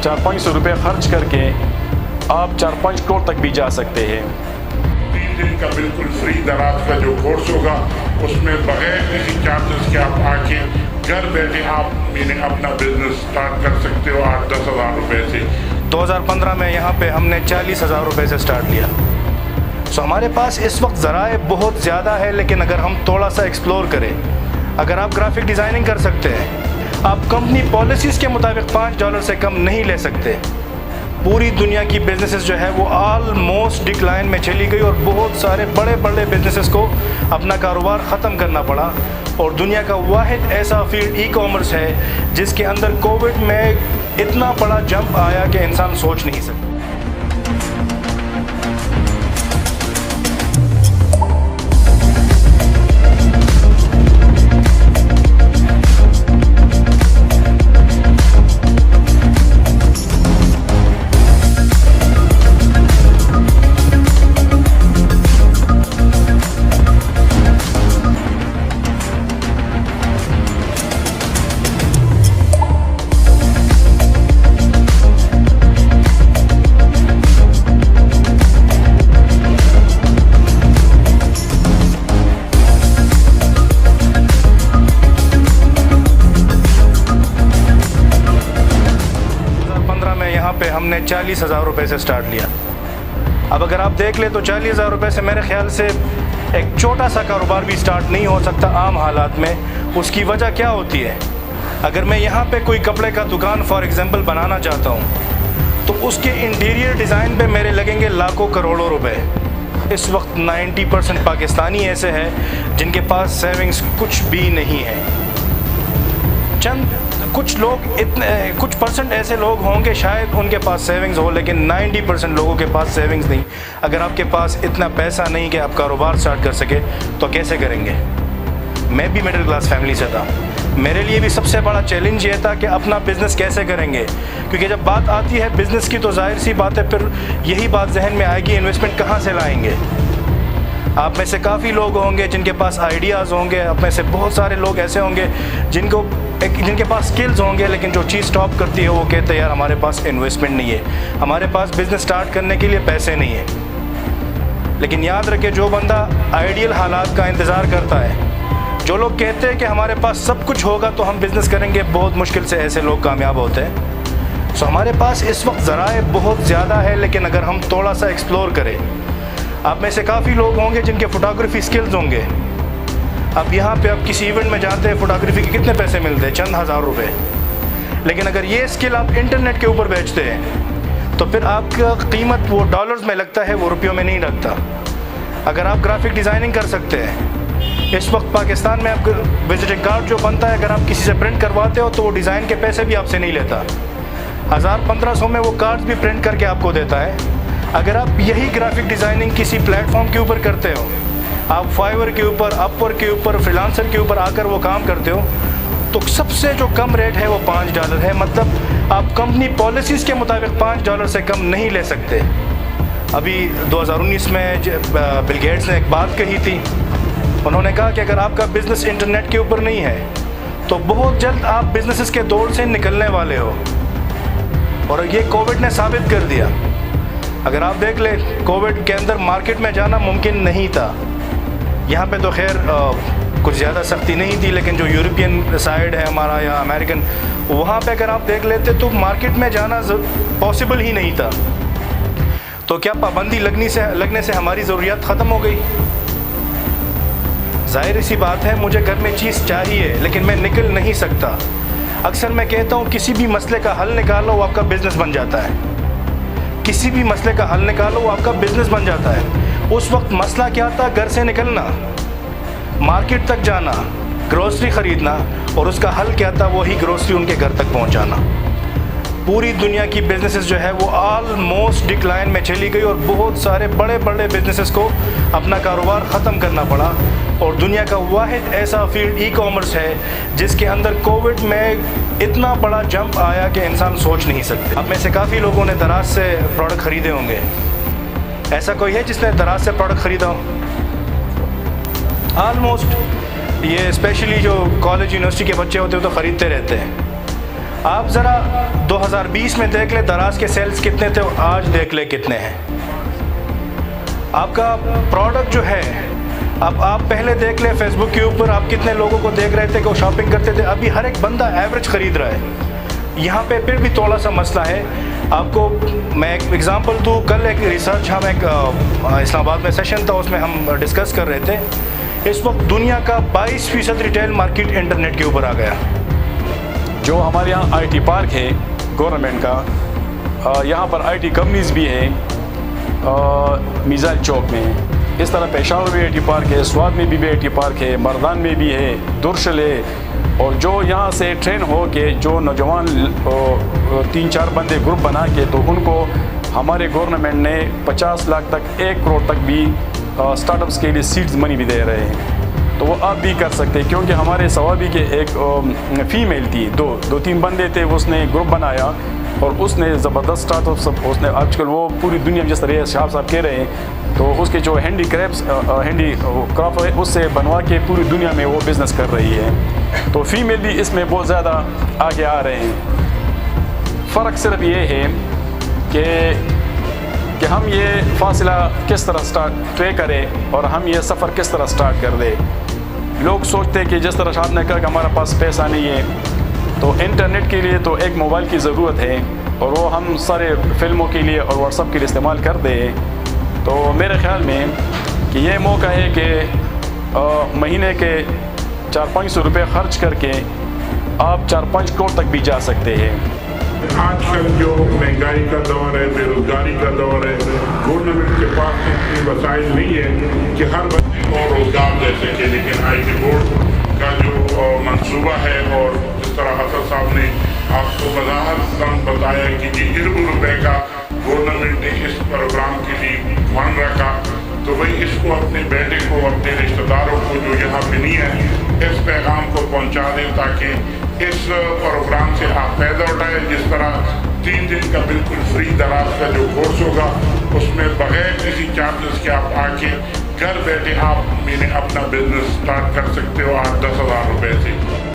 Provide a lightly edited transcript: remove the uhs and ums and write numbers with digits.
400-500 रुपये खर्च करके आप 4-5 करोड़ तक भी जा सकते हैं। 3 दिन का बिल्कुल फ्री दराज का जो कोर्स होगा उसमें बगैर किसी चार्जेस के आप आके घर बैठे आप अपना बिजनेस स्टार्ट कर सकते हो 8-10 हज़ार रुपये से। 2015 में यहाँ पे हमने 40,000 रुपये से स्टार्ट लिया। सो हमारे पास इस वक्त ज़राए बहुत ज़्यादा है, लेकिन अगर हम थोड़ा सा एक्सप्लोर करें, अगर आप ग्राफिक डिज़ाइनिंग कर सकते हैं, आप कंपनी पॉलिसीज़ के मुताबिक $5 से कम नहीं ले सकते। पूरी दुनिया की बिजनेसेस जो है वो ऑलमोस्ट डिक्लाइन में चली गई और बहुत सारे बड़े बड़े बिजनेसेस को अपना कारोबार ख़त्म करना पड़ा। और दुनिया का वाहिद ऐसा फील्ड ई कॉमर्स है जिसके अंदर कोविड में इतना बड़ा जंप आया कि इंसान सोच नहीं सकता। 2015 में यहाँ पे हमने 40,000 रुपये से स्टार्ट लिया। अब अगर आप देख ले तो 40,000 रुपये से मेरे ख्याल से एक छोटा सा कारोबार भी स्टार्ट नहीं हो सकता आम हालात में। उसकी वजह क्या होती है? अगर मैं यहाँ पे कोई कपड़े का दुकान फॉर एग्ज़ाम्पल बनाना चाहता हूँ तो उसके इंटीरियर डिज़ाइन पे मेरे लगेंगे लाखों करोड़ों रुपए। इस वक्त 90% पाकिस्तानी ऐसे हैं जिनके पास सेविंग्स कुछ भी नहीं है। कुछ परसेंट ऐसे लोग होंगे शायद उनके पास सेविंग्स हो, लेकिन 90% लोगों के पास सेविंग्स नहीं। अगर आपके पास इतना पैसा नहीं कि आप कारोबार स्टार्ट कर सके तो कैसे करेंगे? मैं भी मिडिल क्लास फैमिली से था। मेरे लिए भी सबसे बड़ा चैलेंज ये था कि अपना बिज़नेस कैसे करेंगे, क्योंकि जब बात आती है बिज़नेस की तो जाहिर सी बात है फिर यही बात जहन में आएगी, इन्वेस्टमेंट कहाँ से लाएंगे। आप में से काफ़ी लोग होंगे जिनके पास आइडियाज़ होंगे, आप में से बहुत सारे लोग ऐसे होंगे जिनके पास स्किल्स होंगे, लेकिन जो चीज़ स्टॉप करती है वो कहते हैं यार हमारे पास इन्वेस्टमेंट नहीं है, हमारे पास बिज़नेस स्टार्ट करने के लिए पैसे नहीं है। लेकिन याद रखें, जो बंदा आइडियल हालात का इंतज़ार करता है, जो लोग कहते हैं कि हमारे पास सब कुछ होगा तो हम बिज़नेस करेंगे, बहुत मुश्किल से ऐसे लोग कामयाब होते हैं। सो हमारे पास इस वक्त ज़राए बहुत ज़्यादा है, लेकिन अगर हम थोड़ा सा एक्सप्लोर करें, आप में से काफ़ी लोग होंगे जिनके फ़ोटोग्राफी स्किल्स होंगे। अब यहाँ पे आप किसी इवेंट में जाते हैं, फ़ोटोग्राफी के कितने पैसे मिलते हैं? चंद हज़ार रुपए। लेकिन अगर ये स्किल आप इंटरनेट के ऊपर बेचते हैं तो फिर आपका कीमत वो डॉलर्स में लगता है, वो रुपयों में नहीं लगता। अगर आप ग्राफिक डिज़ाइनिंग कर सकते हैं, इस वक्त पाकिस्तान में आप विजिटिंग कार्ड जो बनता है, अगर आप किसी से प्रिंट करवाते हो तो वो डिज़ाइन के पैसे भी आपसे नहीं लेता। 1000-1500 में वो कार्ड्स भी प्रिंट करके आपको देता है। अगर आप यही ग्राफिक डिज़ाइनिंग किसी प्लेटफॉर्म के ऊपर करते हो, आप फाइवर के ऊपर, अपवर्क के ऊपर, फ्रीलांसर के ऊपर आकर वो काम करते हो, तो सबसे जो कम रेट है वो $5 है। मतलब आप कंपनी पॉलिसीज़ के मुताबिक $5 से कम नहीं ले सकते। अभी 2019 में बिल गेट्स ने एक बात कही थी, उन्होंने कहा कि अगर आपका बिज़नेस इंटरनेट के ऊपर नहीं है तो बहुत जल्द आप बिज़नेसेस के दौर से निकलने वाले हो। और ये कोविड ने साबित कर दिया। अगर आप देख ले, कोविड के अंदर मार्केट में जाना मुमकिन नहीं था। यहाँ पे तो खैर कुछ ज़्यादा सख्ती नहीं थी, लेकिन जो यूरोपियन साइड है हमारा या अमेरिकन, वहाँ पे अगर आप देख लेते तो मार्केट में जाना पॉसिबल ही नहीं था। तो क्या पाबंदी लगने से हमारी ज़रूरियात ख़त्म हो गई? ज़ाहिर सी बात है, मुझे घर में चीज़ चाहिए लेकिन मैं निकल नहीं सकता। अक्सर मैं कहता हूँ किसी भी मसले का हल निकालो वो आपका बिज़नेस बन जाता है। किसी भी मसले का हल निकालो वो आपका बिज़नेस बन जाता है। उस वक्त मसला क्या था? घर से निकलना, मार्केट तक जाना, ग्रोसरी ख़रीदना, और उसका हल क्या था? वही ग्रोसरी उनके घर तक पहुँचाना। पूरी दुनिया की बिजनेसेस जो है वो ऑलमोस्ट डिक्लाइन में चली गई और बहुत सारे बड़े बड़े बिजनेसेस को अपना कारोबार ख़त्म करना पड़ा। और दुनिया का वाहिद ऐसा फील्ड ई कॉमर्स है जिसके अंदर कोविड में इतना बड़ा जंप आया कि इंसान सोच नहीं सकते। अब में से काफ़ी लोगों ने दराज से प्रोडक्ट ख़रीदे होंगे। ऐसा कोई है जिसने दराज से प्रोडक्ट ख़रीदा हो? ऑलमोस्ट ये स्पेशली जो कॉलेज यूनिवर्सिटी के बच्चे होते हैं तो ख़रीदते रहते हैं। آپ ذرا 2020 میں دیکھ لیں دراز کے سیلز کتنے تھے اور آج دیکھ لیں کتنے ہیں. آپ کا پروڈکٹ جو ہے، اب آپ پہلے دیکھ لیں فیس بک کے اوپر آپ کتنے لوگوں کو دیکھ رہے تھے کہ وہ شاپنگ کرتے تھے، ابھی ہر ایک بندہ ایوریج خرید رہا ہے. یہاں پہ پھر بھی تھوڑا سا مسئلہ ہے. آپ کو میں ایک ایگزامپل دوں، کل ایک ریسرچ ہم ایک اسلام آباد میں سیشن تھا، اس میں ہم ڈسکس کر رہے تھے. اس وقت دنیا کا 22% ریٹیل مارکیٹ انٹرنیٹ کے اوپر آ گیا. جو ہمارے یہاں آئی ٹی پارک ہے گورنمنٹ کا، یہاں پر آئی ٹی کمپنیز بھی ہیں میزائل چوک میں. اس طرح پشاور میں آئی ٹی پارک ہے، سوات میں بھی آئی ٹی پارک ہے، مردان میں بھی ہے، درشل ہے. اور جو یہاں سے ٹرین ہو کے جو نوجوان 3-4 بندے گروپ بنا کے، تو ان کو ہمارے گورنمنٹ نے 50 لاکھ تک 1 کروڑ تک بھی اسٹارٹ اپس کے لیے سیڈز منی بھی دے رہے ہیں. تو وہ آپ بھی کر سکتے ہیں، کیونکہ ہمارے صوابی کے ایک فیمیل تھی، 2-3 بندے تھے، اس نے گروپ بنایا اور اس نے زبردست اسٹارٹ اپ، اس نے آج کل وہ پوری دنیا میں جس طرح شہاب صاحب کہہ رہے ہیں، تو اس کے جو ہینڈی کرافٹ ہے اس سے بنوا کے پوری دنیا میں وہ بزنس کر رہی ہے. تو فیمیل بھی اس میں بہت زیادہ آگے آ رہے ہیں. فرق صرف یہ ہے کہ ہم یہ فاصلہ کس طرح طے کریں اور ہم یہ سفر کس طرح سٹارٹ کر دیں. لوگ سوچتے ہیں کہ جس طرح شاہد نے کہا کہ ہمارا پاس پیسہ نہیں ہے، تو انٹرنیٹ کے لیے تو ایک موبائل کی ضرورت ہے اور وہ ہم سارے فلموں کے لیے اور واٹس ایپ کے لیے استعمال کر دیں. تو میرے خیال میں کہ یہ موقع ہے کہ مہینے کے 400-500 روپے خرچ کر کے آپ 4-5 کروڑ تک بھی جا سکتے ہیں. آج کل جو مہنگائی کا دور ہے، بے روزگاری کا دور ہے، گورنمنٹ کے پاس اتنے وسائل نہیں ہے کہ ہر بندے کو روزگار دے سکے. لیکن آئی ٹی بورڈ کا جو منصوبہ ہے، اور جس طرح حسن صاحب نے آپ کو وضاحت بتایا کہ یہ ارب روپے کا گورنمنٹ نے اس پروگرام کے لیے فنڈ رکھا، تو وہی اس کو اپنے بیٹے کو، اپنے رشتہ داروں کو جو یہاں پہ نہیں ہے، اس پیغام کو پہنچا دیں تاکہ اس پروگرام سے آپ فائدہ اٹھائیں. جس طرح 3 دن کا بالکل فری دراز کا جو کورس ہوگا، اس میں بغیر کسی چارجز کے آپ آ کے گھر بیٹھے آپ اپنا بزنس سٹارٹ کر سکتے ہو 8-10 ہزار روپے سے.